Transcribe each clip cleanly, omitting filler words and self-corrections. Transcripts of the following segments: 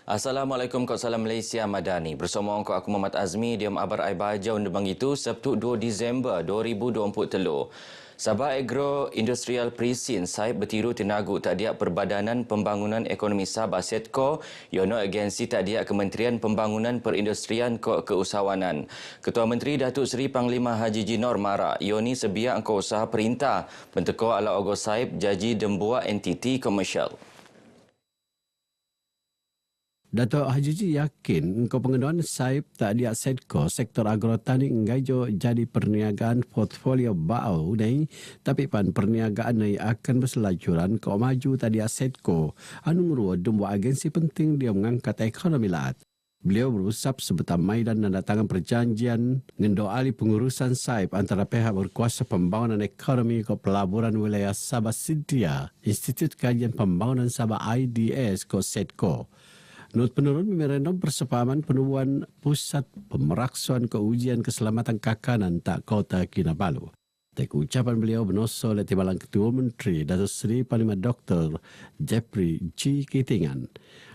Assalamualaikum kau salam Malaysia Madani. Bersama aku Muhammad Azmi diam abar ai baja undang bang itu Sabtu 2 Disember 2023. Sabah Agro Industrial Presin Saib bertiru tinagu tadiak Perbadanan Pembangunan Ekonomi Sabah SETCO yono agensi tadiak Kementerian Pembangunan Perindustrian Keusahawanan. Ketua Menteri Datuk Seri Panglima Haji Jinor Mara ioni sebiak angko usaha perintah benteko ala ogo Saib jaji dembua entiti komersial. Dato' Haji Ji yakin engkau pengenuan Saib tak dia SETCO sektor agrotani engajo jadi perniagaan portfolio bau ni tapi pan perniagaan ni akan berselajuran kau maju tak dia SETCO anu ngurua dumbu agensi penting dia mengangkat ekonomi laat. Beliau berusap sebetam maidan dan datangan perjanjian ngendoali pengurusan Saib antara pihak berkuasa pembangunan ekonomi ke pelaburan wilayah Sabah Sintia, Institut Kajian Pembangunan Sabah IDS ke SETCO. Not penurun memorandum persepahaman penubuhan Pusat Pemeraksuan Keujian Keselamatan Kakanan tak Kota Kinabalu. Tek ucapan beliau benoso oleh Timbalan Ketua Menteri Datuk Seri Panglima Dr. Jeffrey G. Kitingan.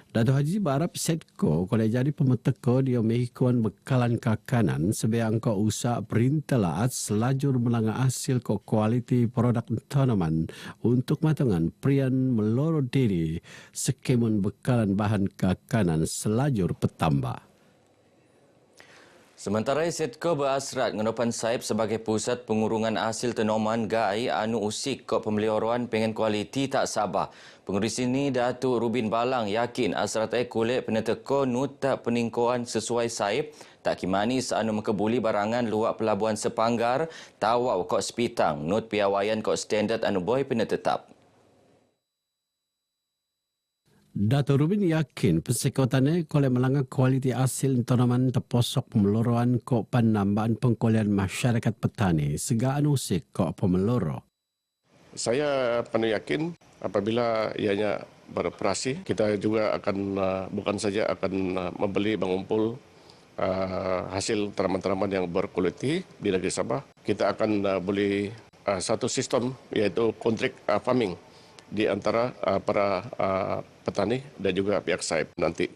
Datuk Haji berharap SETCO kalau jadi pemeteko dia mengikuan bekalan kakanan sebagai angka usaha perintah laat selajur melanggar hasil kualiti produk tanaman untuk matangan prian meloro diri skemun bekalan bahan kakanan selajur petambah. Sementara SETCO berasrat ngenopan Saib sebagai pusat pengurungan hasil tanaman gai anu usik kok pemeliharaan pengen kualiti tak Sabah. Pengurus ini Datuk Rubin Balang yakin asrat kulit peneteko nut tak peningkuan sesuai Saib tak kimanis anu mekebuli barangan luar pelabuhan Sepanggar tawau kok sepitang nut piawaian kok standard anu boy penetetap. Dato' Rubin yakin persekutannya kalau melanggar kualiti hasil tanaman terposok pemeloran kok penambahan pengkulian masyarakat petani segaan usik kok pemeloro. Saya penuh yakin apabila ianya beroperasi, kita juga akan bukan saja akan membeli mengumpul hasil tanaman-tanaman yang berkualiti di negeri Sabah. Kita akan boleh satu sistem iaitu kontrak farming di antara para petani dan juga pihak Saib nanti.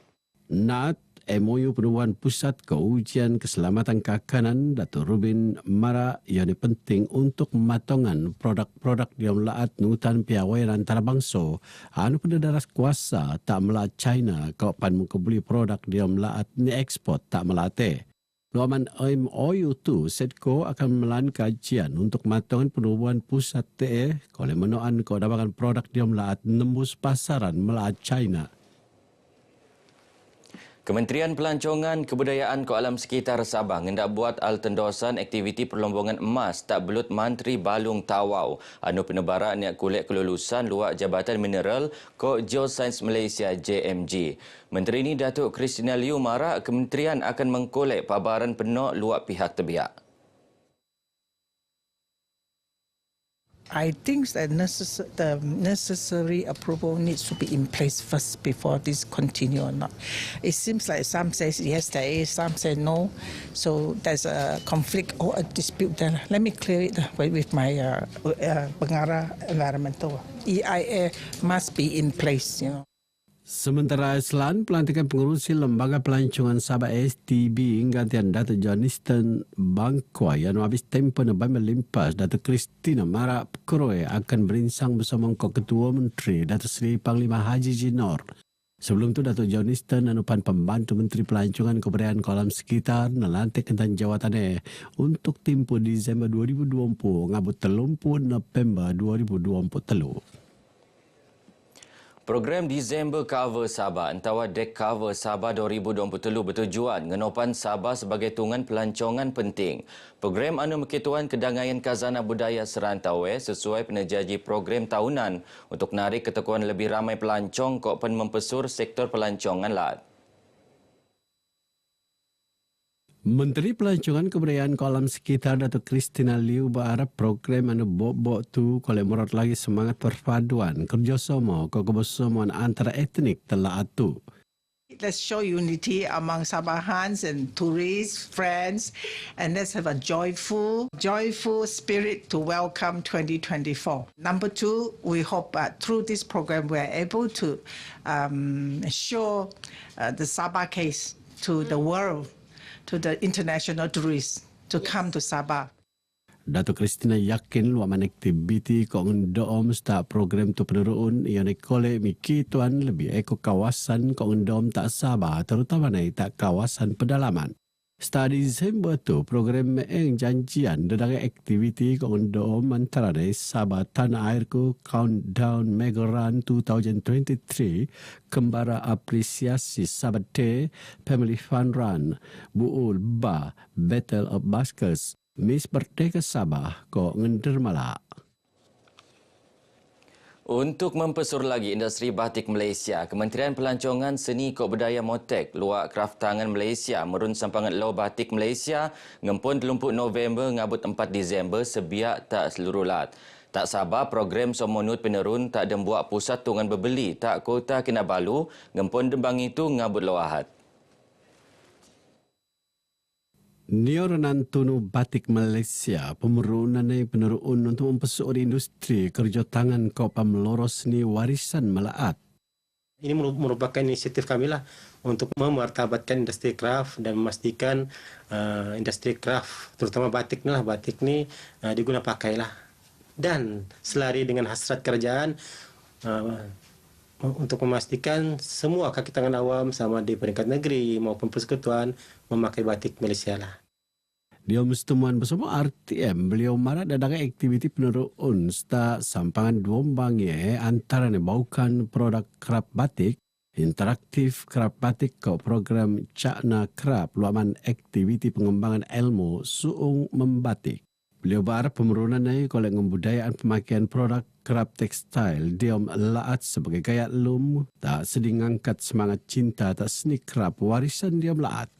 Naat MOU penubuhan Pusat Keujian Keselamatan Kakanan Datuk Rubin Mara yang penting untuk mematongan produk-produk yang melaat nutan piawaian antarabangsa anu pendedaras kuasa tak melaat China kau pan mengkebuli produk dia melaat ni ekspor tak melate. Luaman MOU tu SETCO akan melan kajian untuk matongan penubuhan pusat TE oleh menuan kau dapat produk dia melaat nembus pasaran melaat China. Kementerian Pelancongan Kebudayaan ke Alam Sekitar Sabah hendak buat altendosan aktiviti perlombongan emas tak belut Mantri Balung Tawau anu penebaran niat kulit kelulusan luar Jabatan Mineral ke Geoscience Malaysia JMG. Menteri ini Datuk Christina Liu Mara kementerian akan mengkolek pabaran penuh luar pihak terbiak. I think that the necessary approval needs to be in place first before this continue or not. It seems like some say yes there is, some say no. So there's a conflict or a dispute there. Let me clear it with my pengarah environmental. EIA must be in place, you know. Sementara Islan, pelantikan pengurusi Lembaga Pelancongan Sabah STB gantian Datuk Johnston Bangkwa yang habis tempoh November limpas Datuk Christina Mara Kroe akan berinsang bersama Ketua Menteri Datuk Seri Panglima Haji Jinor. Sebelum tu Datuk Johnston anupan pembantu Menteri Pelancongan Kebudayaan Alam Sekitar melantik kentan jawatannya untuk tempoh Disember 2020 ngabut 30 November 2023. Program Disember Cover Sabah Antawa Dek Cover Sabah 2023 bertujuan ngenopan Sabah sebagai tungan pelancongan penting. Program anu mekituan kedangaian khazanah budaya serantau sesuai penejaji program tahunan untuk narik ketekuan lebih ramai pelancong kok pen mempesur sektor pelancongan laat. Menteri Pelancongan Kebudayaan Alam Sekitar Datuk Christina Liu berharap program anu bok-bok tu kalau merot lagi semangat perpaduan kerjasama kebersamaan antara etnik telah atu. Let's show unity among Sabahans and tourists, friends, and let's have a joyful spirit to welcome 2024. Number two, we hope through this program we are able to show the Sabah case to the world, to the international tourists to come to Sabah. Dato' Christina yakin luaman aktiviti ko ang doom sta program tu penerun iyon ay kole mikituan lebih eko kawasan ko ang doom tak Sabah terutama na tak kawasan pedalaman. Sta Disember tu program yang janjian dadang aktiviti ko ang doom antara na Sabah Tanah Air ku Countdown Mega Run 2023 kembara apresiasi Sabate Family Fun Run Buul Ba Battle of Baskets Miss Merdeka Sabah ko ngendermala. Untuk mempersur lagi industri batik Malaysia, Kementerian Pelancongan Seni Kod Budaya Motek luak kraft tangan Malaysia merun sampangan Law Batik Malaysia ngempun 30 November ngabut 4 Disember sebiak tak seluruh lat. Tak sabar program somonut penerun tak dembuak pusat tungan berbeli tak Kota Kinabalu ngempun dembang itu ngabut loahat. Nioranan Tunu Batik Malaysia pemerunan penerun untuk mempersur industri kerja tangan kau pamloros ni warisan melaat. Ini merupakan inisiatif kami lah untuk memartabatkan industri kraft dan memastikan industri kraft terutama batik ni diguna pakai lah. Dan selari dengan hasrat kerajaan untuk memastikan semua kaki tangan awam sama di peringkat negeri maupun persekutuan memakai batik Malaysia lah. Dia pertemuan bersama RTM, beliau marah dadang aktiviti penerun sta sampangan dombangnya antara baukan produk kraft batik, interaktif kraft batik ke program Cakna Kraft luaman aktiviti pengembangan ilmu suung membatik. Beliau berharap pemerunan ini kolek membudayaan pemakaian produk kraft tekstil diom laat sebagai gaya lum tak seding angkat semangat cinta tak seni kraft warisan diom laat.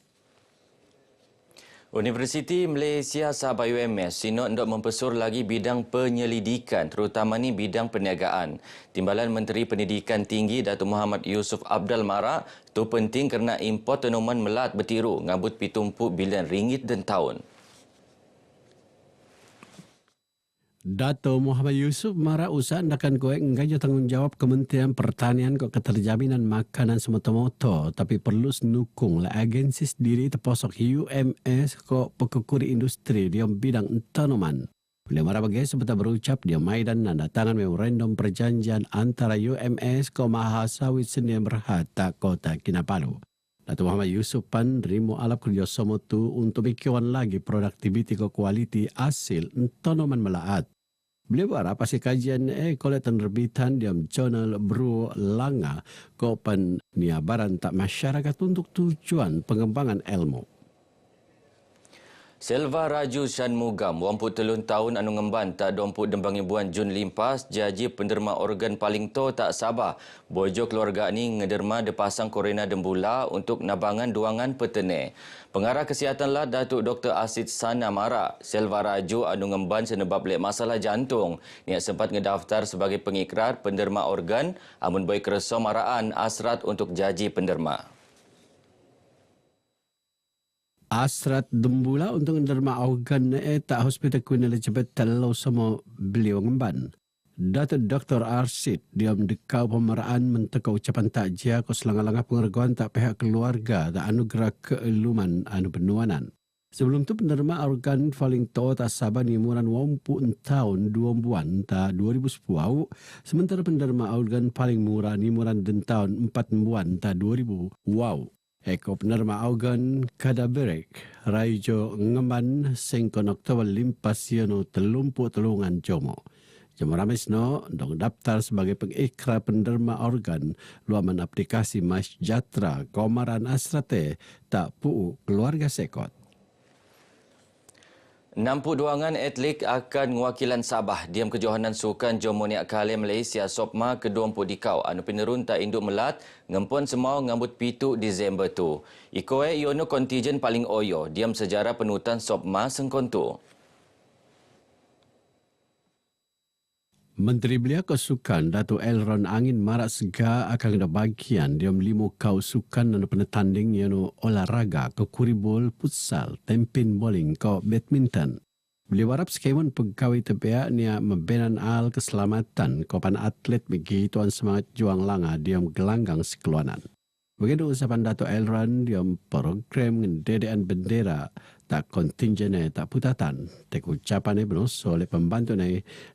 Universiti Malaysia Sabah UMS sinot untuk mempersur lagi bidang penyelidikan terutama ni bidang perniagaan. Timbalan Menteri Pendidikan Tinggi Datuk Muhammad Yusof Abdal Marak tu penting kerana import tanaman melat bertiru ngabut 70 bilion ringgit dan tahun. Dato' Muhammad Yusof Marak usaha akan koek ngajak tanggungjawab Kementerian Pertanian kok keterjaminan makanan semata-mata tapi perlu senukung lah agensi sendiri terposok UMS kok pekukuri industri di bidang tanaman. Beliau Marak bagi sebentar berucap di Maidan nanda tangan memorandum perjanjian antara UMS kok Mahasawit Seni Berhad tak Kota Kinabalu. Dato' Muhammad Yusof pan rimo alap kerjasama tu untuk bikiwan lagi produktiviti ke kualiti hasil tanaman melaat. Beliau berharap hasil kajian kolek penerbitan dalam jurnal Berlanga ke peniabaran tak masyarakat untuk tujuan pengembangan ilmu. Selva Raju Shanmugam, 83 tahun anu ngemban tak domput dembangi buan Jun limpas jaji penderma organ paling to tak Sabah. Bojo keluarga ni ngederma depasang korena dembula untuk nabangan duangan petene. Pengarah Kesihatan lah Datuk Dr. Asid Sana Mara, Selva Raju anu ngemban senebab lek masalah jantung. Niat sempat ngedaftar sebagai pengikrar penderma organ, amun boy keresa maraan asrat untuk jaji penderma. Asrat dembula untuk menderma organ tak hospital Queen Elizabeth telau sama beliau ngemban. Datuk Dr. Arsid dia mendekau pemeraan mentekau ucapan takjia ke selangah-langah penghargaan tak pihak keluarga tak anugerah keeluman anu penuanan. Sebelum tu penerima organ paling tua tak Sabah ni muran 20 tahun 2 bulan tak 2010. Sementara penerima organ paling murah ni muran den tahun 4 bulan tak 2000. Wow. Eko penerima organ kadaberek Raijo Ngeman Sengkon Oktober limpas yano telumpu telungan jomo. Jomo Ramesno dong daftar sebagai pengikrar penerima organ luaman aplikasi Masjatra Komaran Asrate tak puu keluarga sekot. 60 duangan atlet akan wakilan Sabah diam kejohanan sukan Jomoniak Kale Malaysia Sopma ke-20 dikau anu penerun tak induk melat ngempon semau ngambut 7 Disember tu. Ikoe iono kontijen paling oyo diam sejarah penutan Sopma sengkon tu. Menteri Belia Kesukan Datuk Elron Angin Marak Sega akan ada bagian dia melimo kau sukan dan penetanding yang olahraga ke kuribol, futsal, tempin bowling ke badminton. Beliau harap skemon pegawai tepiak ni membenan al keselamatan kopan atlet bagi tuan semangat juang langa dia gelanggang sekeluanan. Begitu usapan Datuk Elron dia program ngendedean bendera tak kontingen tak putatan. Tek ucapan benos oleh pembantu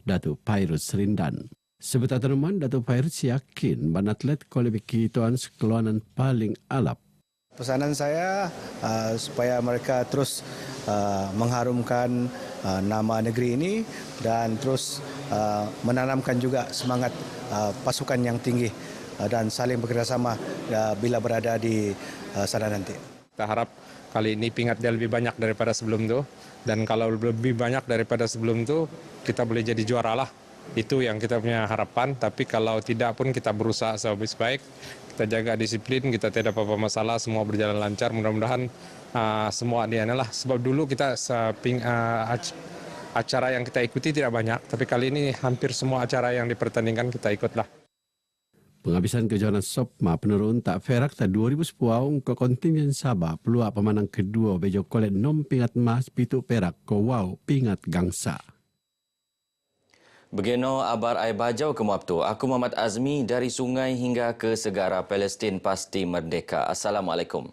Datuk Pairus Rindan. Sebetul teman Datuk Pairus yakin ban atlet kolej bagi tuan sekeluanan paling alap. Pesanan saya supaya mereka terus mengharumkan nama negeri ini dan terus menanamkan juga semangat pasukan yang tinggi dan saling bekerjasama bila berada di sana nanti. Kita harap kali ini pingat dia lebih banyak daripada sebelum itu, dan kalau lebih banyak daripada sebelum itu kita boleh jadi juara lah. Itu yang kita punya harapan, tapi kalau tidak pun kita berusaha sebaik-baik, kita jaga disiplin, kita tidak apa-apa masalah, semua berjalan lancar, mudah-mudahan semua dia lah. Sebab dulu kita acara yang kita ikuti tidak banyak, tapi kali ini hampir semua acara yang dipertandingkan kita ikutlah. Penghabisan kejohanan Sopma penurun tak ferak tak 2010 ke kontingen Sabah peluang pemenang kedua bejo kolet 6 pingat emas pitu perak ke wow pingat gangsa. Begino abar ai bajau ke Muabtu. Aku Muhammad Azmi dari sungai hingga ke segara Palestin pasti merdeka. Assalamualaikum.